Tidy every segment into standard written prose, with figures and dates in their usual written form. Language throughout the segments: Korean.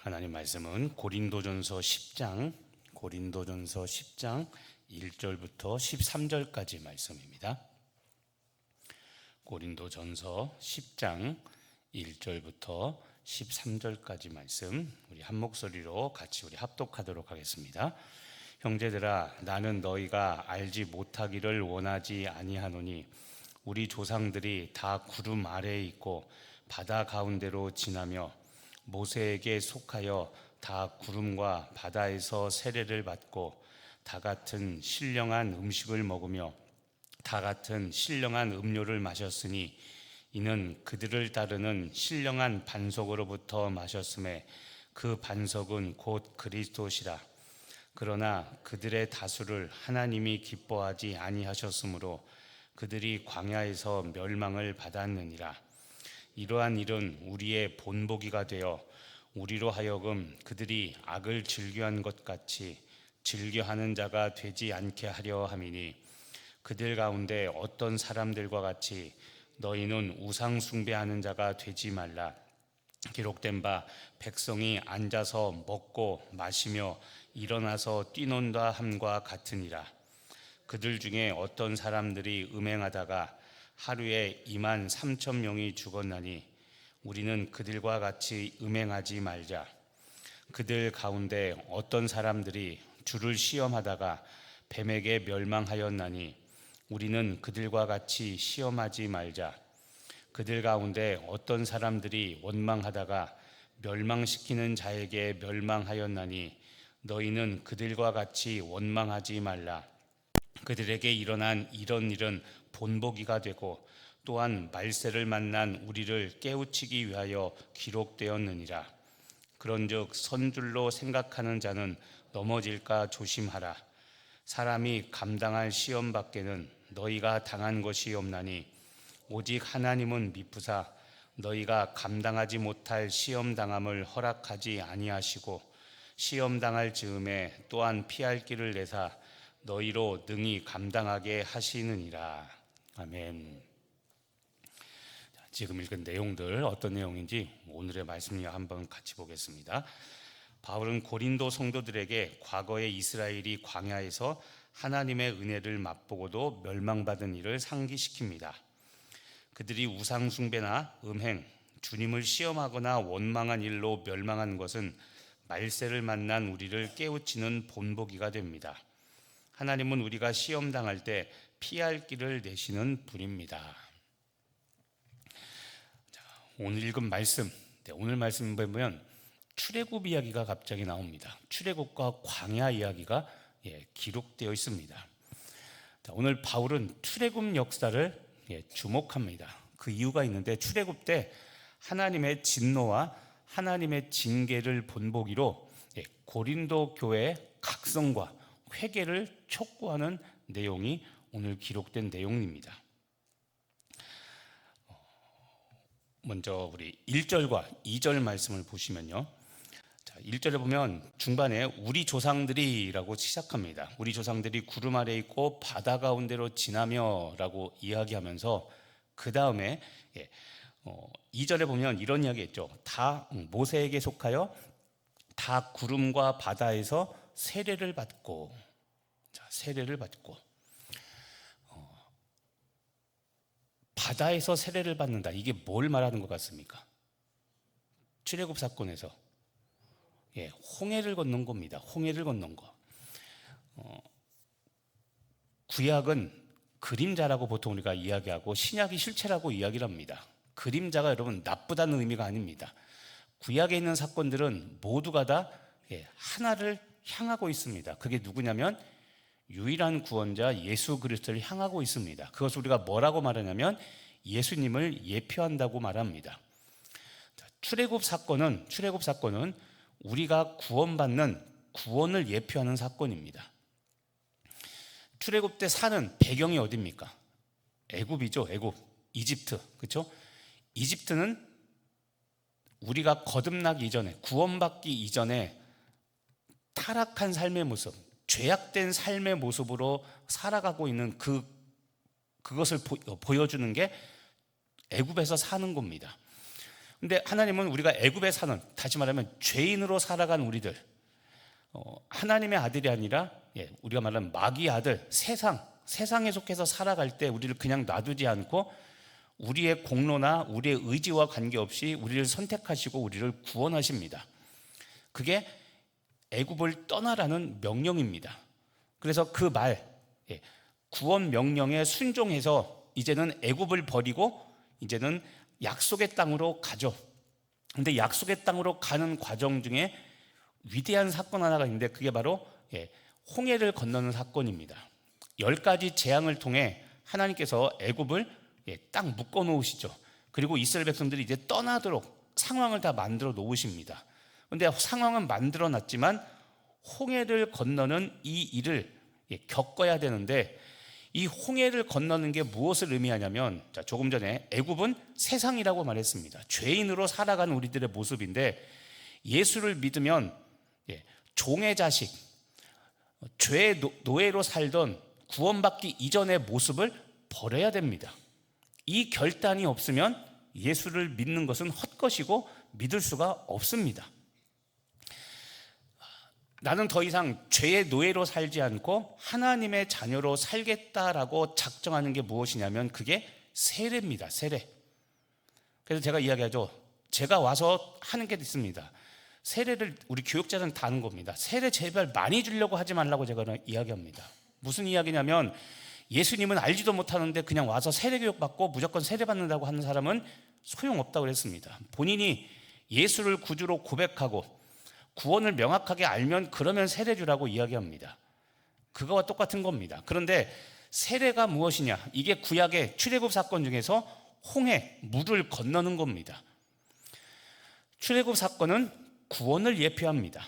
하나님 말씀은 고린도전서 10장 1절부터 13절까지 말씀입니다. 고린도전서 10장 1절부터 13절까지 말씀 우리 한 목소리로 같이 우리 합독하도록 하겠습니다. 형제들아, 나는 너희가 알지 못하기를 원하지 아니하노니 우리 조상들이 다 구름 아래에 있고 바다 가운데로 지나며 모세에게 속하여 다 구름과 바다에서 세례를 받고 다 같은 신령한 음식을 먹으며 다 같은 신령한 음료를 마셨으니 이는 그들을 따르는 신령한 반석으로부터 마셨음에 그 반석은 곧 그리스도시라. 그러나 그들의 다수를 하나님이 기뻐하지 아니하셨으므로 그들이 광야에서 멸망을 받았느니라. 이러한 일은 우리의 본보기가 되어 우리로 하여금 그들이 악을 즐겨한 것 같이 즐겨하는 자가 되지 않게 하려 함이니, 그들 가운데 어떤 사람들과 같이 너희는 우상 숭배하는 자가 되지 말라. 기록된 바 백성이 앉아서 먹고 마시며 일어나서 뛰논다 함과 같으니라. 그들 중에 어떤 사람들이 음행하다가 하루에 23,000명이 죽었나니 우리는 그들과 같이 음행하지 말자. 그들 가운데 어떤 사람들이 주를 시험하다가 뱀에게 멸망하였나니 우리는 그들과 같이 시험하지 말자. 그들 가운데 어떤 사람들이 원망하다가 멸망시키는 자에게 멸망하였나니 너희는 그들과 같이 원망하지 말라. 그들에게 일어난 이런 일은 본보기가 되고 또한 말세를 만난 우리를 깨우치기 위하여 기록되었느니라. 그런즉 선줄로 생각하는 자는 넘어질까 조심하라. 사람이 감당할 시험 밖에는 너희가 당한 것이 없나니 오직 하나님은 미쁘사 너희가 감당하지 못할 시험 당함을 허락하지 아니하시고 시험 당할 즈음에 또한 피할 길을 내사 너희로 능히 감당하게 하시느니라. 아멘. 지금 읽은 내용들 어떤 내용인지 오늘의 말씀과 한번 같이 보겠습니다. 바울은 고린도 성도들에게 과거의 이스라엘이 광야에서 하나님의 은혜를 맛보고도 멸망받은 일을 상기시킵니다. 그들이 우상 숭배나 음행, 주님을 시험하거나 원망한 일로 멸망한 것은 말세를 만난 우리를 깨우치는 본보기가 됩니다. 하나님은 우리가 시험당할 때 피할 길을 내시는 분입니다. 오늘 읽은 말씀, 오늘 말씀 보면 출애굽 이야기가 갑자기 나옵니다. 출애굽과 광야 이야기가 기록되어 있습니다. 오늘 바울은 출애굽 역사를 주목합니다. 그 이유가 있는데, 출애굽 때 하나님의 진노와 하나님의 징계를 본보기로 고린도 교회의 각성과 회개를 촉구하는 내용이 오늘 기록된 내용입니다. 먼저 우리 1절과 2절 말씀을 보시면요. 1절에 보면 중반에 우리 조상들이라고 시작합니다. 우리 조상들이 구름 아래 있고 바다 가운데로 지나며 라고 이야기하면서 그 다음에 2절에 보면 이런 이야기했죠. 다 모세에게 속하여 다 구름과 바다에서 세례를 받고, 세례를 받고, 바다에서 세례를 받는다. 이게 뭘 말하는 것 같습니까? 출애굽 사건에서 홍해를 건넌 겁니다. 홍해를 건넌 거. 구약은 그림자라고 보통 우리가 이야기하고 신약이 실체라고 이야기를 합니다. 그림자가 여러분 나쁘다는 의미가 아닙니다. 구약에 있는 사건들은 모두가 다 하나를 향하고 있습니다. 그게 누구냐면 유일한 구원자 예수 그리스도를 향하고 있습니다. 그것을 우리가 뭐라고 말하냐면 예수님을 예표한다고 말합니다. 출애굽 사건은 우리가 구원받는 구원을 예표하는 사건입니다. 출애굽 때 사는 배경이 어디입니까? 애굽이죠. 애굽, 이집트, 그렇죠? 이집트는 우리가 거듭나기 이전에, 구원받기 이전에 타락한 삶의 모습, 죄악된 삶의 모습으로 살아가고 있는 그것을 보여주는 게 애굽에서 사는 겁니다. 근데 하나님은 우리가 애굽에 사는, 다시 말하면 죄인으로 살아간 우리들, 하나님의 아들이 아니라 우리가 말하는 마귀의 아들, 세상에 속해서 살아갈 때 우리를 그냥 놔두지 않고 우리의 공로나 우리의 의지와 관계없이 우리를 선택하시고 우리를 구원하십니다. 그게 애굽을 떠나라는 명령입니다. 그래서 그 구원 명령에 순종해서 이제는 애굽을 버리고 이제는 약속의 땅으로 가죠. 근데 약속의 땅으로 가는 과정 중에 위대한 사건 하나가 있는데 그게 바로 홍해를 건너는 사건입니다. 10가지 재앙을 통해 하나님께서 애굽을 딱 묶어 놓으시죠. 그리고 이스라엘 백성들이 이제 떠나도록 상황을 다 만들어 놓으십니다. 그런데 상황은 만들어 놨지만 홍해를 건너는 이 일을 겪어야 되는데, 이 홍해를 건너는 게 무엇을 의미하냐면, 조금 전에 애굽은 세상이라고 말했습니다. 죄인으로 살아가는 우리들의 모습인데, 예수를 믿으면 종의 자식, 죄의 노예로 살던 구원받기 이전의 모습을 버려야 됩니다. 이 결단이 없으면 예수를 믿는 것은 헛것이고 믿을 수가 없습니다. 나는 더 이상 죄의 노예로 살지 않고 하나님의 자녀로 살겠다라고 작정하는 게 무엇이냐면 그게 세례입니다. 세례. 그래서 제가 이야기하죠. 제가 와서 하는 게 있습니다. 세례를 우리 교육자는 다 아는 겁니다. 세례 제발 많이 주려고 하지 말라고 제가 이야기합니다. 무슨 이야기냐면, 예수님은 알지도 못하는데 그냥 와서 세례 교육 받고 무조건 세례 받는다고 하는 사람은 소용없다고 그랬습니다. 본인이 예수를 구주로 고백하고 구원을 명확하게 알면 그러면 세례 주라고 이야기합니다. 그거와 똑같은 겁니다. 그런데 세례가 무엇이냐? 이게 구약의 출애굽 사건 중에서 홍해, 물을 건너는 겁니다. 출애굽 사건은 구원을 예표합니다.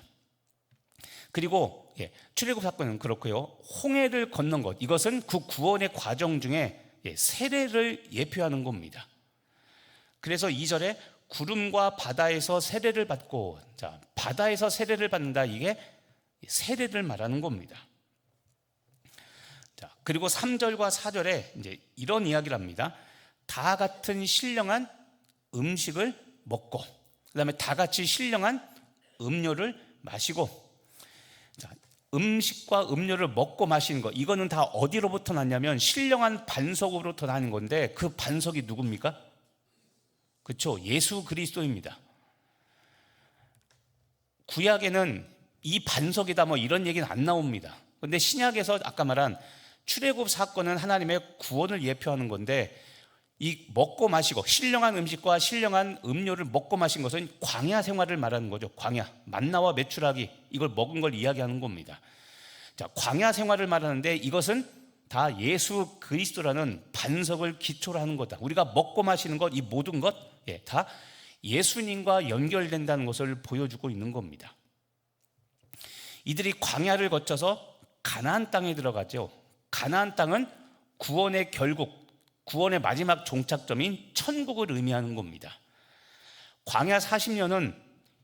그리고 출애굽 사건은 그렇고요. 홍해를 건넌 것, 이것은 그 구원의 과정 중에 세례를 예표하는 겁니다. 그래서 2절에 구름과 바다에서 세례를 받고, 바다에서 세례를 받는다, 이게 세례를 말하는 겁니다. 그리고 3절과 4절에 이제 이런 이야기를 합니다. 다 같은 신령한 음식을 먹고, 그 다음에 다 같이 신령한 음료를 마시고. 음식과 음료를 먹고 마시는 거, 이거는 다 어디로부터 났냐면 신령한 반석으로부터 나는 건데, 그 반석이 누굽니까? 그렇죠, 예수 그리스도입니다. 구약에는 이 반석이다 뭐 이런 얘기는 안 나옵니다. 그런데 신약에서 아까 말한 출애굽 사건은 하나님의 구원을 예표하는 건데, 이 먹고 마시고 신령한 음식과 신령한 음료를 먹고 마신 것은 광야 생활을 말하는 거죠. 광야, 만나와 메추라기, 이걸 먹은 걸 이야기하는 겁니다. 광야 생활을 말하는데 이것은 다 예수 그리스도라는 반석을 기초로 하는 거다. 우리가 먹고 마시는 것, 이 모든 것 다 예수님과 연결된다는 것을 보여주고 있는 겁니다. 이들이 광야를 거쳐서 가나안 땅에 들어가죠. 가나안 땅은 구원의 결국, 구원의 마지막 종착점인 천국을 의미하는 겁니다. 광야 40년은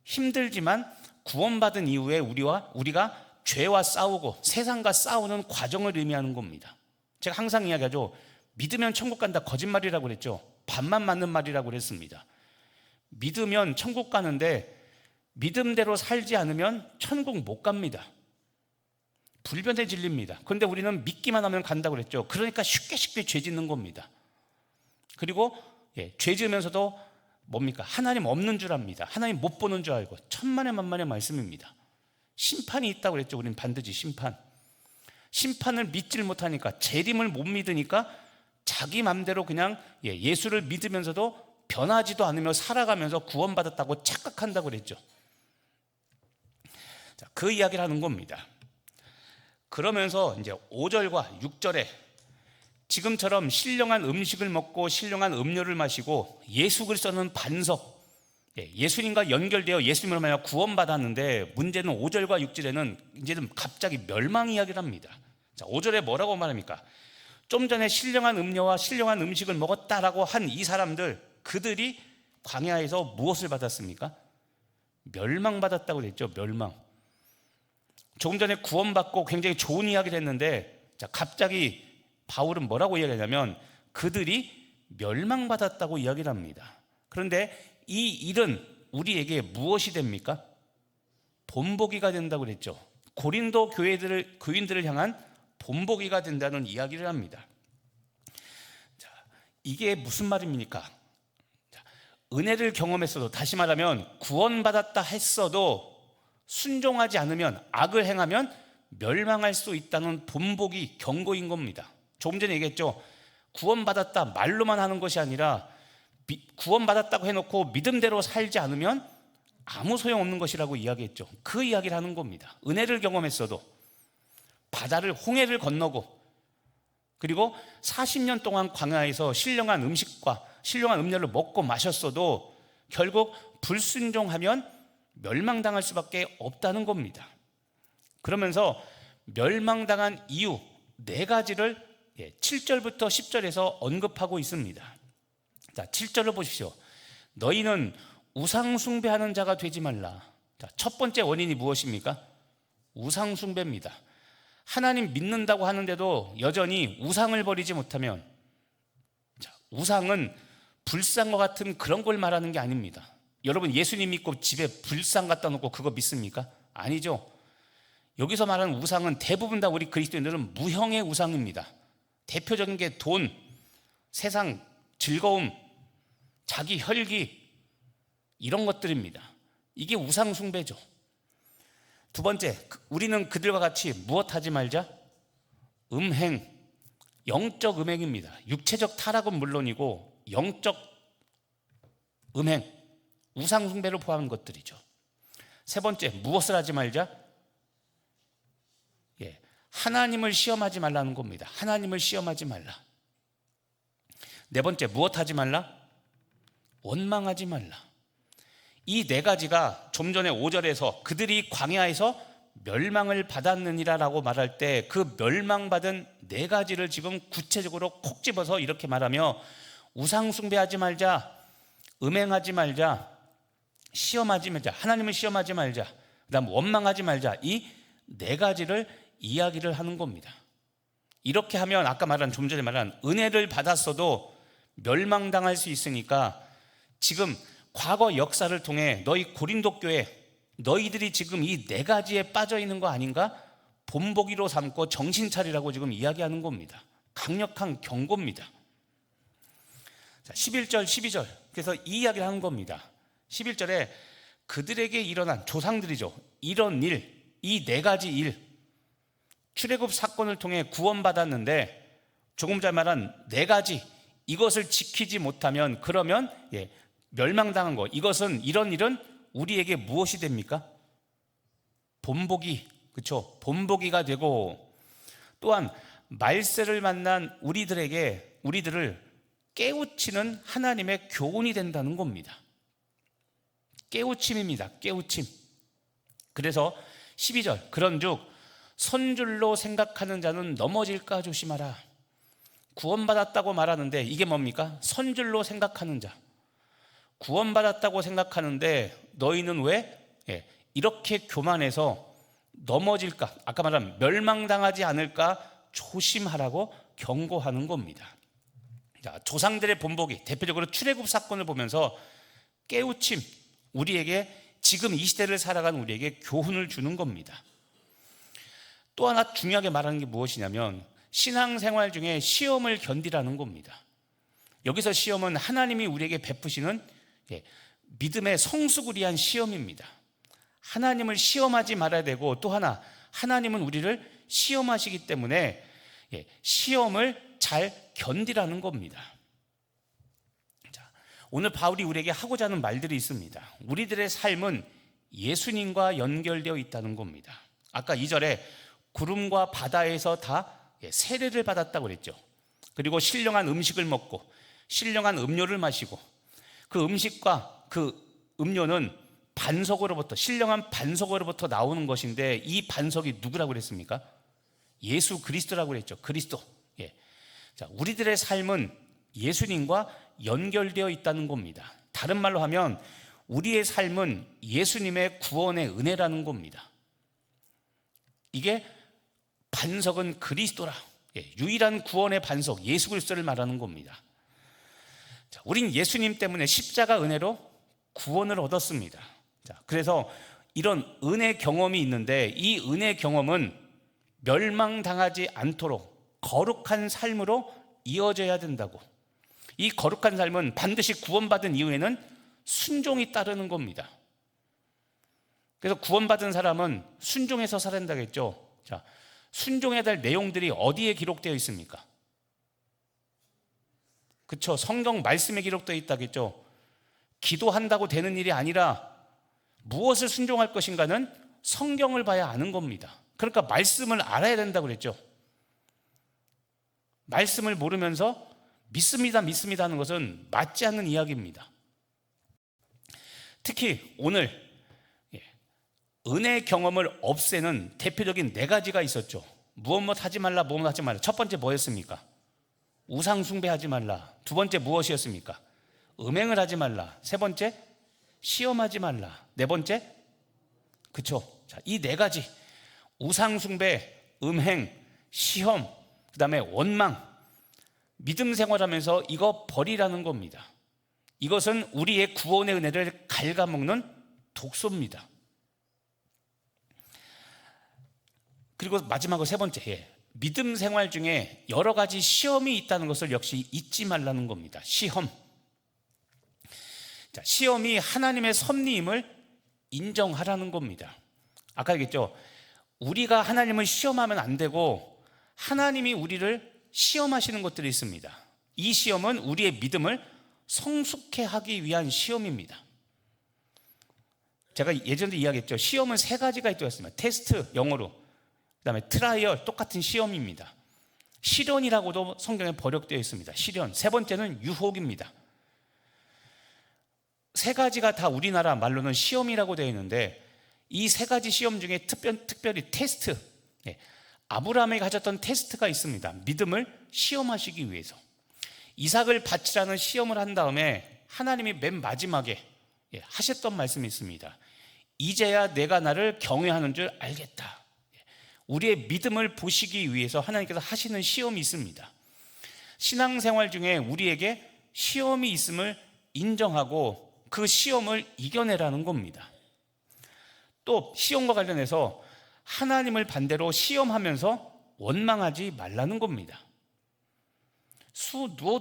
힘들지만 구원받은 이후에 우리가 죄와 싸우고 세상과 싸우는 과정을 의미하는 겁니다. 제가 항상 이야기하죠. 믿으면 천국 간다, 거짓말이라고 그랬죠. 반만 맞는 말이라고 그랬습니다. 믿으면 천국 가는데 믿음대로 살지 않으면 천국 못 갑니다. 불변의 진리입니다. 그런데 우리는 믿기만 하면 간다고 그랬죠. 그러니까 쉽게 죄 짓는 겁니다. 그리고 죄 지으면서도 뭡니까? 하나님 없는 줄 압니다. 하나님 못 보는 줄 알고. 천만의 만만의 말씀입니다. 심판이 있다고 그랬죠. 우리는 반드시 심판을 믿질 못하니까, 재림을 못 믿으니까 자기 맘대로 그냥 예수를 믿으면서도 변하지도 않으며 살아가면서 구원받았다고 착각한다고 그랬죠. 그 이야기를 하는 겁니다. 그러면서 이제 5절과 6절에 지금처럼 신령한 음식을 먹고 신령한 음료를 마시고 예수 그리스도는 반석, 예수님과 연결되어 예수님으로 말하여 구원받았는데, 문제는 5절과 6절에는 이제는 갑자기 멸망 이야기를 합니다. 자, 5절에 뭐라고 말합니까? 좀 전에 신령한 음료와 신령한 음식을 먹었다라고 한 이 사람들, 그들이 광야에서 무엇을 받았습니까? 멸망받았다고 했죠. 멸망. 조금 전에 구원받고 굉장히 좋은 이야기를 했는데, 갑자기 바울은 뭐라고 이야기하냐면 그들이 멸망받았다고 이야기를 합니다. 그런데 이 일은 우리에게 무엇이 됩니까? 본보기가 된다고 그랬죠. 고린도 교인들을 향한 본보기가 된다는 이야기를 합니다. 자, 이게 무슨 말입니까? 자, 은혜를 경험했어도, 다시 말하면 구원받았다 했어도 순종하지 않으면, 악을 행하면 멸망할 수 있다는 본보기, 경고인 겁니다. 조금 전에 얘기했죠. 구원받았다 말로만 하는 것이 아니라 구원받았다고 해놓고 믿음대로 살지 않으면 아무 소용없는 것이라고 이야기했죠. 그 이야기를 하는 겁니다. 은혜를 경험했어도, 바다를, 홍해를 건너고, 그리고 40년 동안 광야에서 신령한 음식과 신령한 음료를 먹고 마셨어도 결국 불순종하면 멸망당할 수밖에 없다는 겁니다. 그러면서 멸망당한 이유 4가지를 7절부터 10절에서 언급하고 있습니다. 자, 7절을 보십시오. 너희는 우상 숭배하는 자가 되지 말라. 자, 첫 번째 원인이 무엇입니까? 우상 숭배입니다. 하나님 믿는다고 하는데도 여전히 우상을 버리지 못하면, 자, 우상은 불상과 같은 그런 걸 말하는 게 아닙니다. 여러분, 예수님 믿고 집에 불상 갖다 놓고 그거 믿습니까? 아니죠. 여기서 말하는 우상은 대부분 다 우리 그리스도인들은 무형의 우상입니다. 대표적인 게 돈, 세상, 즐거움, 자기 혈기, 이런 것들입니다. 이게 우상 숭배죠. 두 번째, 우리는 그들과 같이 무엇하지 말자? 음행, 영적 음행입니다. 육체적 타락은 물론이고 영적 음행, 우상 숭배를 포함한 것들이죠. 세 번째, 무엇을 하지 말자? 하나님을 시험하지 말라는 겁니다. 하나님을 시험하지 말라. 네 번째, 무엇하지 말라? 원망하지 말라. 이 4가지가 좀 전에 5절에서 그들이 광야에서 멸망을 받았느니라 라고 말할 때 그 멸망받은 4가지를 지금 구체적으로 콕 집어서 이렇게 말하며, 우상 숭배하지 말자, 음행하지 말자, 시험하지 말자, 하나님을 시험하지 말자, 그 다음 원망하지 말자, 이 4가지를 이야기를 하는 겁니다. 이렇게 하면 아까 말한, 좀 전에 말한 은혜를 받았어도 멸망당할 수 있으니까 지금 과거 역사를 통해 너희 고린도 교회, 너희들이 지금 이 4가지에 빠져 있는 거 아닌가? 본보기로 삼고 정신 차리라고 지금 이야기하는 겁니다. 강력한 경고입니다. 자, 11절, 12절. 그래서 이 이야기를 하는 겁니다. 11절에 그들에게 일어난, 조상들이죠, 이런 일, 이 4가지 일, 출애굽 사건을 통해 구원받았는데 조금 전에 말한 4가지, 이것을 지키지 못하면 그러면 멸망당한 것, 이것은, 이런 일은 우리에게 무엇이 됩니까? 본보기, 그렇죠? 본보기가 되고, 또한 말세를 만난 우리들을 깨우치는 하나님의 교훈이 된다는 겁니다. 깨우침입니다. 깨우침. 그래서 12절, 그런즉 선줄로 생각하는 자는 넘어질까 조심하라. 구원받았다고 말하는데 이게 뭡니까? 선줄로 생각하는 자. 구원받았다고 생각하는데 너희는 왜 이렇게 교만해서 넘어질까, 아까 말한 멸망당하지 않을까 조심하라고 경고하는 겁니다. 자, 조상들의 본보기, 대표적으로 출애굽 사건을 보면서 깨우침, 우리에게 지금 이 시대를 살아가는 우리에게 교훈을 주는 겁니다. 또 하나 중요하게 말하는 게 무엇이냐면 신앙생활 중에 시험을 견디라는 겁니다. 여기서 시험은 하나님이 우리에게 베푸시는 믿음의 성수구리한 시험입니다. 하나님을 시험하지 말아야 되고, 또 하나, 하나님은 우리를 시험하시기 때문에 시험을 잘 견디라는 겁니다. 자, 오늘 바울이 우리에게 하고자 하는 말들이 있습니다. 우리들의 삶은 예수님과 연결되어 있다는 겁니다. 아까 2절에 구름과 바다에서 다 세례를 받았다고 그랬죠. 그리고 신령한 음식을 먹고 신령한 음료를 마시고, 그 음식과 그 음료는 반석으로부터, 신령한 반석으로부터 나오는 것인데, 이 반석이 누구라고 그랬습니까? 예수 그리스도라고 그랬죠. 그리스도. 자, 우리들의 삶은 예수님과 연결되어 있다는 겁니다. 다른 말로 하면 우리의 삶은 예수님의 구원의 은혜라는 겁니다. 이게 반석은 그리스도라. 유일한 구원의 반석, 예수 그리스도를 말하는 겁니다. 자, 우린 예수님 때문에 십자가 은혜로 구원을 얻었습니다. 자, 그래서 이런 은혜 경험이 있는데 이 은혜 경험은 멸망당하지 않도록 거룩한 삶으로 이어져야 된다고. 이 거룩한 삶은 반드시 구원받은 이후에는 순종이 따르는 겁니다. 그래서 구원받은 사람은 순종해서 살아야 된다겠죠. 자, 순종해야 될 내용들이 어디에 기록되어 있습니까? 그렇죠. 성경 말씀에 기록되어 있다겠죠. 기도한다고 되는 일이 아니라 무엇을 순종할 것인가는 성경을 봐야 아는 겁니다. 그러니까 말씀을 알아야 된다고 그랬죠. 말씀을 모르면서 믿습니다 하는 것은 맞지 않는 이야기입니다. 특히 오늘 은혜 경험을 없애는 대표적인 4가지가 있었죠. 무엇 하지 말라, 무엇 하지 말라. 첫 번째 뭐였습니까? 우상 숭배하지 말라. 두 번째 무엇이었습니까? 음행을 하지 말라. 세 번째 시험하지 말라. 네 번째, 그쵸? 자, 이 4가지 우상 숭배, 음행, 시험, 그 다음에 원망, 믿음 생활하면서 이거 버리라는 겁니다. 이것은 우리의 구원의 은혜를 갉아먹는 독소입니다. 그리고 마지막으로 세 번째, 믿음 생활 중에 여러 가지 시험이 있다는 것을 역시 잊지 말라는 겁니다. 시험. 자, 시험이 하나님의 섭리임을 인정하라는 겁니다. 아까 얘기했죠. 우리가 하나님을 시험하면 안 되고 하나님이 우리를 시험하시는 것들이 있습니다. 이 시험은 우리의 믿음을 성숙해 하기 위한 시험입니다. 제가 예전에 이야기했죠. 시험은 3가지가 있다고 했습니다. 테스트, 영어로. 그 다음에 트라이얼, 똑같은 시험입니다. 시련이라고도 성경에 번역되어 있습니다. 시련. 세 번째는 유혹입니다. 3가지가 다 우리나라 말로는 시험이라고 되어 있는데 이 3가지 시험 중에 특별히 테스트, 아브라함이 가졌던 테스트가 있습니다. 믿음을 시험하시기 위해서. 이삭을 바치라는 시험을 한 다음에 하나님이 맨 마지막에 하셨던 말씀이 있습니다. 이제야 내가 나를 경외하는 줄 알겠다. 우리의 믿음을 보시기 위해서 하나님께서 하시는 시험이 있습니다. 신앙생활 중에 우리에게 시험이 있음을 인정하고 그 시험을 이겨내라는 겁니다. 또 시험과 관련해서 하나님을 반대로 시험하면서 원망하지 말라는 겁니다.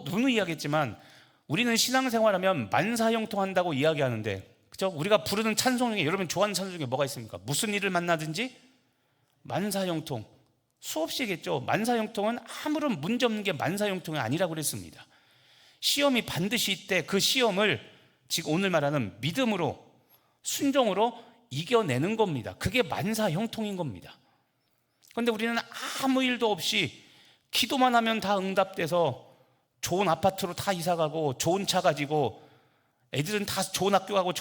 누누이 이야기했지만 우리는 신앙생활하면 만사형통한다고 이야기하는데, 그죠? 우리가 부르는 찬송 중에, 여러분 좋아하는 찬송 중에 뭐가 있습니까? 무슨 일을 만나든지 만사형통. 수없이 얘기했죠. 만사형통은 아무런 문제 없는 게 만사형통이 아니라고 그랬습니다. 시험이 반드시 있대. 그 시험을 지금 오늘 말하는 믿음으로, 순종으로 이겨내는 겁니다. 그게 만사형통인 겁니다. 그런데 우리는 아무 일도 없이 기도만 하면 다 응답돼서 좋은 아파트로 다 이사가고 좋은 차 가지고 애들은 다 좋은 학교 가고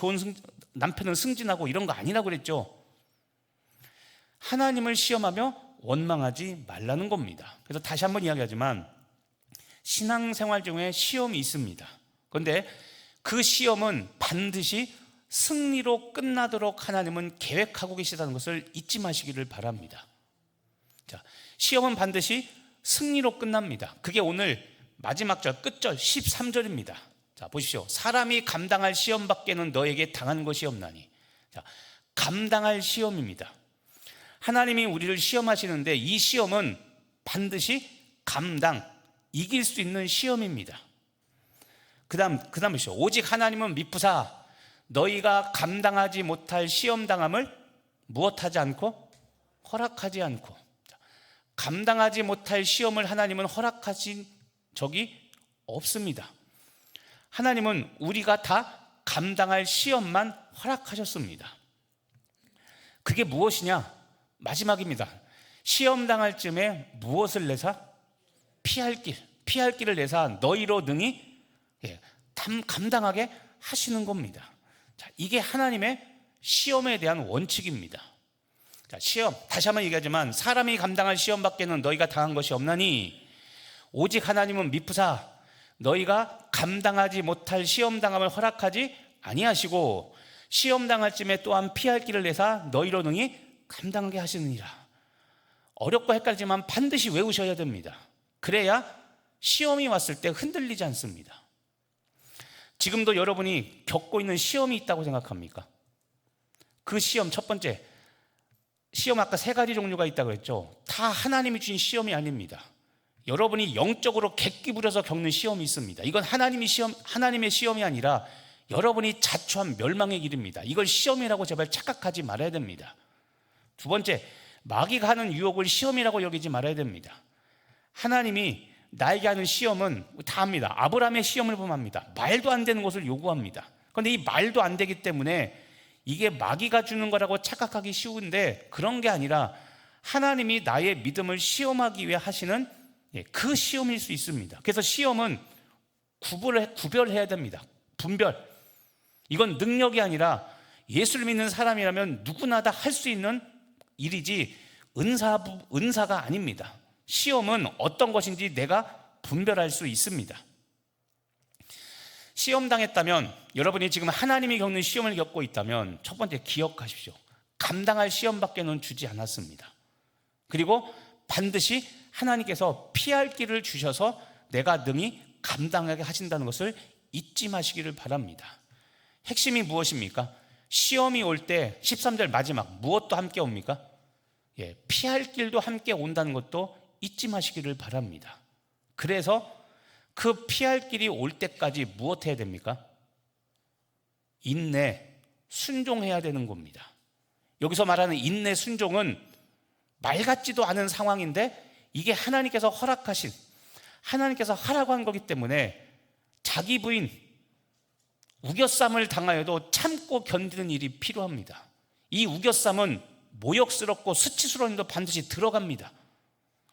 남편은 승진하고 이런 거 아니라고 그랬죠. 하나님을 시험하며 원망하지 말라는 겁니다. 그래서 다시 한번 이야기하지만 신앙생활 중에 시험이 있습니다. 그런데 그 시험은 반드시 승리로 끝나도록 하나님은 계획하고 계시다는 것을 잊지 마시기를 바랍니다. 자, 시험은 반드시 승리로 끝납니다. 그게 오늘 마지막 절, 끝절 13절입니다. 자, 보십시오. 사람이 감당할 시험 밖에는 너에게 당한 것이 없나니. 자, 감당할 시험입니다. 하나님이 우리를 시험하시는데 이 시험은 반드시 이길 수 있는 시험입니다. 그 다음 보십시오. 오직 하나님은 미쁘사 너희가 감당하지 못할 시험당함을 무엇하지 않고? 허락하지 않고. 감당하지 못할 시험을 하나님은 허락하신 적이 없습니다. 하나님은 우리가 다 감당할 시험만 허락하셨습니다. 그게 무엇이냐? 마지막입니다. 시험 당할 쯤에 무엇을 내사? 피할 길을 내사 너희로 능히 감당하게 하시는 겁니다. 자, 이게 하나님의 시험에 대한 원칙입니다. 자, 시험, 다시 한번 얘기하지만 사람이 감당할 시험밖에는 너희가 당한 것이 없나니 오직 하나님은 미쁘사 너희가 감당하지 못할 시험 당함을 허락하지 아니하시고 시험 당할 쯤에 또한 피할 길을 내사 너희로 능히 감당하게 하시느니라. 어렵고 헷갈리지만 반드시 외우셔야 됩니다. 그래야 시험이 왔을 때 흔들리지 않습니다. 지금도 여러분이 겪고 있는 시험이 있다고 생각합니까? 그 시험, 첫 번째 시험, 아까 세 가지 종류가 있다고 했죠. 다 하나님이 주신 시험이 아닙니다. 여러분이 영적으로 객기 부려서 겪는 시험이 있습니다. 이건 하나님의 시험이 아니라 여러분이 자초한 멸망의 길입니다. 이걸 시험이라고 제발 착각하지 말아야 됩니다. 두 번째, 마귀가 하는 유혹을 시험이라고 여기지 말아야 됩니다. 하나님이 나에게 하는 시험은 다 합니다. 아브라함의 시험을 보면 합니다. 말도 안 되는 것을 요구합니다. 그런데 이 말도 안 되기 때문에 이게 마귀가 주는 거라고 착각하기 쉬운데, 그런 게 아니라 하나님이 나의 믿음을 시험하기 위해 하시는 그 시험일 수 있습니다. 그래서 시험은 구별해야 됩니다. 분별. 이건 능력이 아니라 예수를 믿는 사람이라면 누구나 다 할 수 있는 일이지 은사가 아닙니다. 시험은 어떤 것인지 내가 분별할 수 있습니다. 시험 당했다면, 여러분이 지금 하나님이 겪는 시험을 겪고 있다면 첫 번째 기억하십시오. 감당할 시험밖에는 주지 않았습니다. 그리고 반드시 하나님께서 피할 길을 주셔서 내가 능히 감당하게 하신다는 것을 잊지 마시기를 바랍니다. 핵심이 무엇입니까? 시험이 올 때 13절 마지막 무엇도 함께 옵니까? 피할 길도 함께 온다는 것도 잊지 마시기를 바랍니다. 그래서 그 피할 길이 올 때까지 무엇 해야 됩니까? 인내, 순종해야 되는 겁니다. 여기서 말하는 인내, 순종은 말 같지도 않은 상황인데 이게 하나님께서 허락하신, 하나님께서 하라고 한 거기 때문에 자기 부인 우겨쌈을 당하여도 참고 견디는 일이 필요합니다. 이 우겨쌈은 모욕스럽고 수치스러운 일도 반드시 들어갑니다.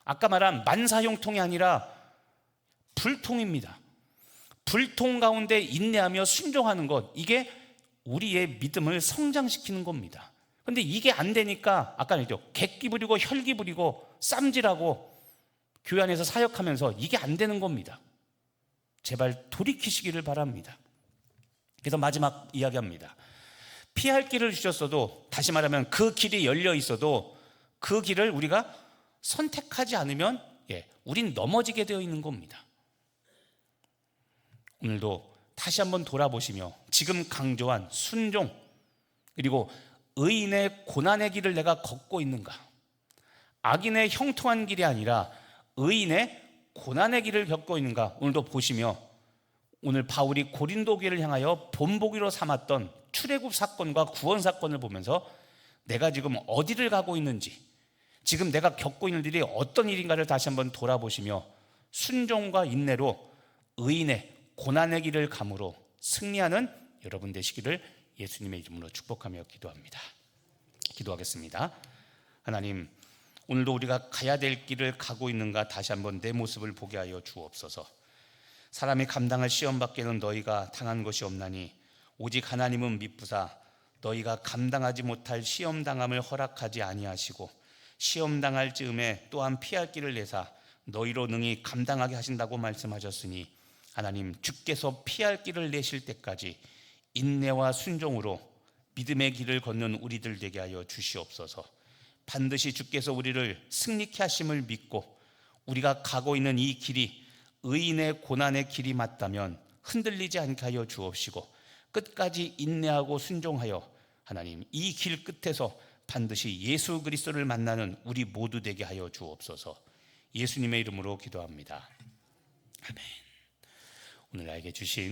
아까 말한 만사형통이 아니라 불통입니다. 불통 가운데 인내하며 순종하는 것, 이게 우리의 믿음을 성장시키는 겁니다. 그런데 이게 안 되니까 아까 얘기했죠. 객기 부리고 혈기 부리고 쌈질하고 교회 안에서 사역하면서 이게 안 되는 겁니다. 제발 돌이키시기를 바랍니다. 그래서 마지막 이야기합니다. 피할 길을 주셨어도, 다시 말하면 그 길이 열려 있어도 그 길을 우리가 선택하지 않으면 우린 넘어지게 되어 있는 겁니다. 오늘도 다시 한번 돌아보시며 지금 강조한 순종, 그리고 의인의 고난의 길을 내가 걷고 있는가? 악인의 형통한 길이 아니라 의인의 고난의 길을 겪고 있는가? 오늘도 보시며 오늘 바울이 고린도 교회를 향하여 본보기로 삼았던 출애굽 사건과 구원 사건을 보면서 내가 지금 어디를 가고 있는지, 지금 내가 겪고 있는 일이 어떤 일인가를 다시 한번 돌아보시며 순종과 인내로 의인의 고난의 길을 감으로 승리하는 여러분 되시기를 예수님의 이름으로 축복하며 기도합니다. 기도하겠습니다. 하나님, 오늘도 우리가 가야 될 길을 가고 있는가 다시 한번 내 모습을 보게 하여 주옵소서. 사람이 감당할 시험 밖에는 너희가 당한 것이 없나니 오직 하나님은 미쁘사 너희가 감당하지 못할 시험 당함을 허락하지 아니하시고 시험 당할 즈음에 또한 피할 길을 내사 너희로 능히 감당하게 하신다고 말씀하셨으니 하나님, 주께서 피할 길을 내실 때까지 인내와 순종으로 믿음의 길을 걷는 우리들 되게 하여 주시옵소서. 반드시 주께서 우리를 승리케 하심을 믿고 우리가 가고 있는 이 길이 의인의 고난의 길이 맞다면 흔들리지 않게 하여 주옵시고 끝까지 인내하고 순종하여 하나님, 이 길 끝에서 반드시 예수 그리스도를 만나는 우리 모두 되게 하여 주옵소서. 예수님의 이름으로 기도합니다. 아멘. 오늘 나에게 주신